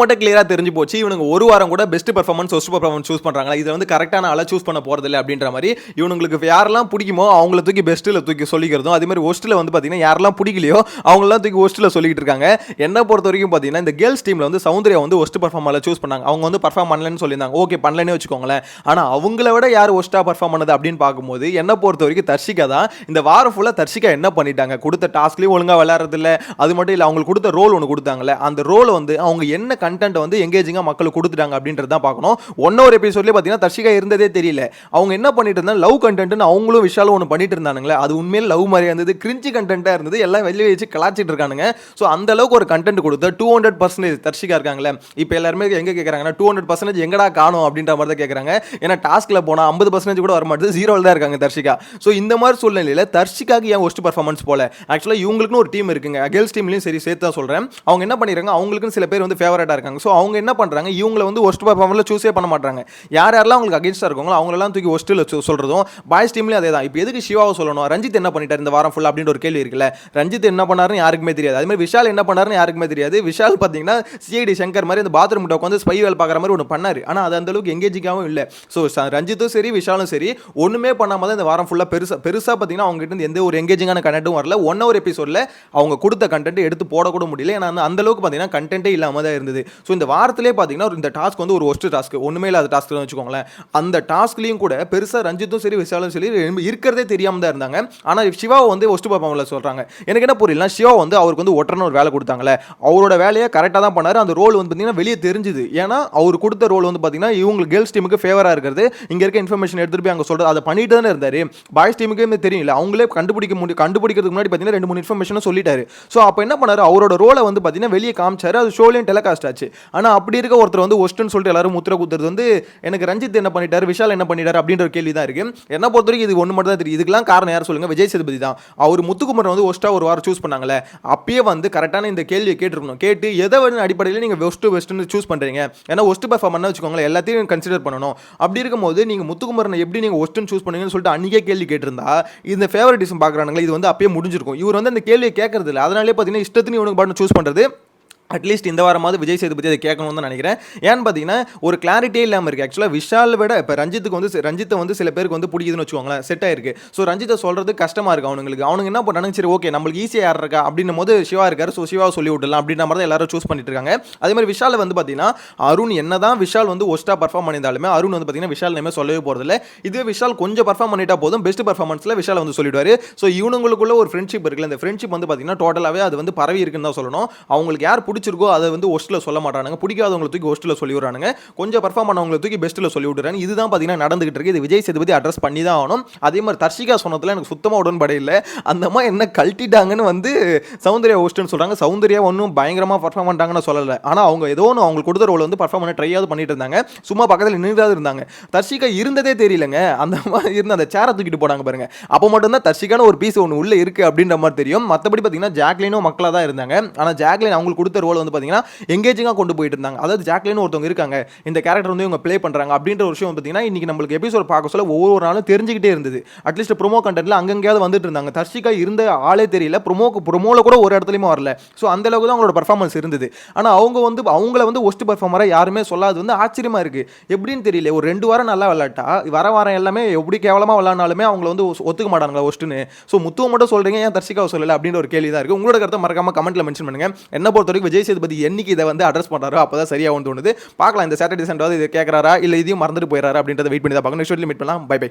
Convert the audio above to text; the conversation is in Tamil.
மட்டும் கிளியரா தெரிஞ்சு போச்சு. இவனுங்க ஒரு வாரம் கூட best performance, worst performance choose பண்றாங்களா, இத வந்து கரெக்ட்டான ஆளா சூஸ் பண்ண போறதில்ல அப்படின்ற மாரி இவனுங்களுக்கு யாரெல்லாம் பிடிக்குமோ அவங்கள தூக்கி பெஸ்ட்ல தூக்கி சொல்லிக்கிறதும், அதே மாதிரி ஒஸ்ட்ல வந்து பாத்தீங்கன்னா யாரெல்லாம் பிடிக்கலையோ அவங்களெல்லாம் தூக்கி ஒஸ்ட்ல சொல்லிட்டு இருக்காங்க. என்ன பொறுத்த வரைக்கும் பாத்தீங்கன்னா இந்த கேர்ள்ஸ் டீம்ல வந்து சௌந்தர்யா வந்து ஒஸ்ட் பெர்ஃபார்மர்ல சூஸ் பண்ணாங்க. அவங்க வந்து பெர்ஃபார்ம் பண்ணலன்னு சொல்லியிருந்தாங்க. ஓகே பண்ணலனே வச்சுக்கோங்களேன். ஆனா அவங்கள விட யார் ஒஸ்ட்டா பெர்ஃபார்ம் பண்ணது அப்படின்னு பார்க்கும்போது என்ன பொறுத்த வரைக்கும் தர்ஷிகா தான். இந்த வாரம் ஃபுல்லா தர்ஷிகா என்ன பண்ணிட்டாங்க, கொடுத்த டாஸ்க்லயும் ஒழுங்கா விளையாடுறது இல்ல. அது மட்டும் இல்ல அவங்களுக்கு கொடுத்த ரோல் ஒன்று கொடுத்தாங்கல்ல, அந்த ரோல் வந்து அவங்க என்ன கண்டென்ட் வந்து எங்கேஜிங்கா மக்களுக்கு கொடுத்துட்டாங்க அப்படின்றது தான் பார்க்கணும். ஒன் ஒரு எபிசோட்லயே பார்த்தீங்கன்னா தர்ஷிகா இருந்ததே தெரியல. அவங்க என்ன பண்ணிட்டு இருந்தாங்க, லவ் கண்டென்ட்னு அவங்களும் விஷாலும் ஒன்று பண்ணிட்டு இருந்தானுங்களே, அது உண்மையில லவ் மாதிரியா இருந்தது, கிரிஞ்சி கண்டென்ட்டா இருந்தது, எல்லாம் வெளியே வச்சு கலாச்சிட்டு இருக்கானுங்க. ஸோ அந்த அளவுக்கு ஒரு கண்டென்ட் கொடுத்த 200% தர்ஷிகா இருக்காங்களே. இப்போ எல்லாருமே எங்க கேட்கறாங்கன்னா 200% எங்கடா காணும் அப்படின்ற மாதிரி தான் கேட்கறாங்க. ஏன்னா டாஸ்க்ல போனா 50% கூட வர மாட்டேது, ஜீரோல தான் இருக்காங்க தர்ஷிகா. ஸோ இந்த மாதிரி சூழ்நிலையில தர்ஷிகாக்கு ஏன் ஒஸ்ட் பர்ஃபார்மன்ஸ் போல, ஆக்சுவலா இவங்களுக்குன்னு ஒரு டீம் இருக்குங்க, கேர்ள்ஸ் டீம்லயும் சரி சேர்த்து தான் சொல்றேன். அவங்க என்ன பண்ணிருக்காங்க, அவங்களுக்குன்னு சில பேர் வந்து ஃபேவரட்டா இருக்காங்க. ஸோ அவங்க என்ன பண்றாங்க, இவங்களை வந்து ஒஸ்ட் பர்ஃபார்மன்ஸ்ல சூஸே பண்ண மாட்டாங்க. யாரெல்லாம் அவங்களுக்கு அகைன்ஸ்டா இருக்காங்களோ அவங்களெல்லாம் தூக்கி ஒஸ்ட்ல சொல்றதும். பாய்ஸ் டீம்லயும் அதே தான். இப்போ எதுக்கு சிவாவை சொல்லணும், ரஞ்சித் என்ன பண்ணிட்டார் இந்த வாரம் ஃபுல்லா அப்படின்ற ஒரு கேள்வி இருக்குல்ல. ரஞ்சித் என்ன பண்ணாருன்னு யாருக்குமே தெரியாது. அதே மாதிரி விஷால் என்ன பண்ணாருன்னு யாருக்குமே தெரியாது. விஷால் பாத்தீங்கன்னா சிஐடி சங்கர் மாதிரி அந்த பாத்ரூம் உட்காந்து ஸ்பை வேல் பார்க்குற மாதிரி ஒன்று பண்ணாரு. ஆனால் அது அந்த அளவுக்கு எங்கேஜிங்காகவும் இல்லை. ஸோ ரஞ்சித்தும் சரி விஷாலும் சரி ஒன்றுமே பண்ணாமல் தான் இந்த வாரம் ஃபுல்லாக பெருசாக பார்த்தீங்கன்னா அவங்க கிட்ட எந்த ஒரு எங்கேஜிங்கான கண்டென்ட்டும் வரல. 1 hour எபிசோடில் அவங்க கொடுத்த கண்டென்ட் எடுத்து போடக்கூட முடியல. ஏன்னா அந்த அளவுக்கு பார்த்தீங்கன்னா கண்டென்ட்டே இல்லாமல் தான் இருந்தது. ஸோ இந்த வாரத்திலே பார்த்தீங்கன்னா இந்த டாஸ்க் வந்து ஒரு ஒஸ்ட் டாஸ்க், ஒன்றுமே இல்லாத டாஸ்க் தான் வச்சுக்கோங்களேன். அந்த டாஸ்க்லையும் கூட பெருசாக ரஞ்சித்தும் சரி விஷாலும் சரி இருக்கிறதே தெரியாமல் தான் இருந்தாங்க. ஆனால் சிவாவை வந்து ஒஸ்ட் பர்ஃபார்மன்ஸ்ல சொல்கிறாங்க. எனக்கு என்ன புரியல, சிவா வந்து அவருக்கு வந்து ஒற்றன ஒரு வேலை கொடுத்தாங்களே, அவரோட வேலையை கரெக்டாக தான் பண்ணாரு. அந்த ரோல் வந்து பார்த்தீங்கன்னா வெளியே தெரிஞ்சுது. ஏன்னா அவர் கொடுத்த ரோல் வந்து பார்த்தீங்கன்னா இவங்களுக்கு கேர்ள்ஸ் டீமுக்கு ஃபேவராக இருக்கிறது, இங்கே இருக்க இன்ஃபர்மேஷன் எடுத்துட்டு போய் அங்கே சொல்கிறது, அதை பண்ணிட்டு தானே இருந்தார். பாய்ஸ் டீமுக்கு தெரியல, அவங்களே கண்டுபிடிக்கிறதுக்கு முன்னாடி பார்த்தீங்கன்னா 2-3 இன்ஃபர்மேஷனும் சொல்லிட்டாரு. ஸோ அப்போ என்ன பண்ணாரு, அவரோட ரோலை வந்து பார்த்தீங்கன்னா வெளியே காமிச்சாரு, அது ஷோலையும் டெலிகாஸ்ட் ஆச்சு. ஆனால் அப்படி இருக்க ஒருத்தர் வந்து ஒஸ்ட்னு சொல்லிட்டு எல்லாரும் முத்திர குத்துறது வந்து எனக்கு ரஞ்சித் என்ன பண்ணிட்டாரு, விஷால் என்ன பண்ணிட்டாரு அப்படின்ற ஒரு கேள்வி தான் இருக்கு. என்ன பொறுத்த வரைக்கும் இது ஒன்று மட்டும் தான் தெரியும். இதுக்கெல்லாம் காரணம் யார் சொல்லுங்க, விஜய் சேதுபதி தான். அவர் முத்துக்குமரன் வந்து ஒஸ்டா ஒரு வாரம் சூஸ் பண்ணாங்களே, அப்பயே வந்து கரெக்டான இந்த கேள்வியை கேட்டிருக்கணும். கேட்டு எதை அடிப்படையில் நீங்கள் வெஸ்ட்னு சூஸ் பண்ணுறீங்க, ஏன்னா ஒஸ்ட் பர்ஃபார்மன்ஸ் வச்சுக்கோங்களேன், எல்லாத்தையும் கன்சிடர் பண்ணணும். அப்படி இருக்கும்போது நீங்கள் முத்துக்குமரனை எப்படி நீங்கள் ஒஸ்ட்னு சூஸ் பண்ணுவீங்கன்னு சொல்லிட்டு அன்றைக்கே கேள்வி கேட்டிருந்தா இந்த ஃபேவரட்டிசம் பார்க்குறானுங்களே, இது வந்து அப்பயே முடிஞ்சிருக்கும். இவர் வந்து அந்த கேள்வியை கேட்கறது இல்லை. அதனாலே பார்த்தீங்கன்னா இஷ்டத்துக்கு இவனுக்கு பாட்டு சூஸ் பண்ணுறது. அட்லீஸ்ட் இந்த வாரமாவது விஜய் சேதுபதி அதை கேட்கணும்னு தான் நினைக்கிறேன். ஏன்னு பார்த்தீங்கன்னா ஒரு கிளாரிட்டியே இல்லாமல் இருக்குது. ஆக்சுவலாக விஷால் விட இப்போ ரஞ்சித்தை வந்து சில பேருக்கு வந்து பிடிக்குதுன்னு வச்சுக்கோங்களேன், செட் ஆயிருக்கு. ஸோ ரஞ்சித்தை சொல்கிறது கஷ்டமாக இருக்குது அவனுங்க என்ன பண்ணுறாங்க, சரி ஓகே நம்மளுக்கு ஈஸியாக யார் இருக்கா அப்படின்னும் போது சிவா இருக்காரு, ஸோ சிவாவை சொல்லி விடலாம் அப்படின்ற மாதிரி தான் எல்லாரும் சூஸ் பண்ணிட்டு இருக்காங்க. அதே மாதிரி விஷால் வந்து பார்த்தீங்கன்னா அருண் என்ன தான் விஷால் வந்து ஒஸ்ட்டாக பர்ஃபார்ம் பண்ணியிருந்தாலுமே அருண் வந்து பார்த்தீங்கன்னா விஷால் நேமே சொல்லவே போகிறதில்ல. இதுவே விஷால் கொஞ்சம் பர்ஃபார்ம் பண்ணிட்டா போதும், பெஸ்ட் பர்ஃபார்மன்ஸில் விஷால் வந்து சொல்லிடுவார். ஸோ இவனுங்களுக்குள்ள ஒரு ஃப்ரெண்ட்ஷிப் இருக்குல்ல, இந்த ஃப்ரெண்ட்ஷிப் வந்து பார்த்தீங்கன்னா டோட்டலாகவே அது வந்து பரவி இருக்குன்னு தான் சொல்லணும். அவங்களுக்கு யார் பிடிச்சிருக்கோ அதை வந்து ஒஸ்ட்ல சொல்ல மாட்டானுங்க, பிடிக்காதவங்களை தூக்கி ஒஸ்ட்ல சொல்லி விடுறானுங்க, கொஞ்சம் பெர்ஃபார்ம் பண்ணவங்களை தூக்கி பெஸ்ட்ல சொல்லி விடுறாங்க. இதுதான் பார்த்தீங்கன்னா நடந்துகிட்டு இருக்கு. இது விஜய் சேதுபதி அட்ரஸ் பண்ணி தான் ஆகணும். அதே மாதிரி தர்ஷிகா சொன்னதுல எனக்கு சுத்தமாக உடன்படை இல்லை. அந்த மாதிரி என்ன கழட்டிட்டாங்கன்னு வந்து சௌந்தர்யா ஒஸ்ட்னு சொல்றாங்க. சௌந்தர்யா ஒன்றும் பயங்கரமாக பர்ஃபார்ம் பண்ணிட்டாங்கன்னு சொல்லலை. ஆனால் அவங்க ஏதோ ஒன்று அவங்களுக்கு கொடுத்த ரோல் வந்து பர்ஃபார்ம் பண்ண ட்ரையாவது பண்ணிட்டு இருந்தாங்க. சும்மா பக்கத்தில் நின்றுதான் இருந்தாங்க. தர்ஷிகா இருந்ததே தெரியலங்க. அந்த மாதிரி இருந்த அந்த சேரை தூக்கிட்டு போனாங்க பாருங்க. அப்போ மட்டும்தான் தர்ஷிகான ஒரு பீஸ் ஒன்று உள்ள இருக்கு அப்படின்ற மாதிரி தெரியும். மற்றபடி பார்த்தீங்கன்னா ஜாக்லினும் மக்களாக தான் இருந்தாங்க. ஆனால் ஜாக்லின் அவங்களுக்கு கொடுத்த ரோல் வந்து பார்த்தீங்கன்னா எங்கேஜிங்காக கொண்டு போயிட்டு இருந்தாங்க. அதாவது ஜாக்லின் ஒருத்தவங்க இருக்காங்க, இந்த கேரக்டர் வந்து இவங்க ப்ளே பண்ணுறாங்க அப்படின்ற ஒரு விஷயம் பார்த்தீங்கன்னா இன்னைக்கு நம்மளுக்கு எபிசோட் பார்க்க சொல்ல ஒவ்வொரு நாளும் தெரிஞ்சுக்கிட்டே இருந்தது. அட்லீஸ்ட் ப்ரோமோ கண்டென்ட்ல அங்கங்கேயாவது வந்துட்டு இருந்தாங்க. தர்ஷிகா இருந்த ஆளே தெரியல, ப்ரோமோல கூட ஒரு இடத்துலையுமே வரல. ஸோ அந்த அளவுக்கு தான் அவங்களோட பர்ஃபார்மன்ஸ் இருந்தது. ஆனால் அவங்கள வந்து ஒஸ்ட் பர்ஃபார்மராக யாருமே சொல்லாது வந்து ஆச்சரியமா இருக்கு. எப்படின்னு தெரியல. ஒரு 2 வாரம் நல்லா விளையாட்டா வர வாரம் எல்லாமே எப்படி கேவலமாக விளையாடினாலுமே அவங்கள வந்து ஒத்துக்க மாட்டாங்க ஒஸ்ட்டுன்னு. ஸோ முத்துவை மட்டும் சொல்றீங்க, ஏன் தர்ஷிகாவை சொல்லலை அப்படின்ற ஒரு கேள்வி தான் இருக்கு. உங்களோட கருத்தை மறக்காம கமெண்ட்ல மென்ஷன் பண்ணுங்க. என்ன பொறுத்த வரைக்கும் விஜய் சேதுபதி என்னைக்கு இதை வந்து அட்ரஸ் பண்றாரோ அப்பதான் சரியாகும் தோணுது. பார்க்கலாம் இந்த சாட்டர்டே சண்டே இதை கேட்கறாரா இல்லை இதையும் மறந்துட்டு போயிடறாரா அப்படின்றத வெயிட் பண்ணி தான் பார்க்கணும். நெக்ஸ்ட் வீடியோல மீட் பண்ணலாம். Bye by.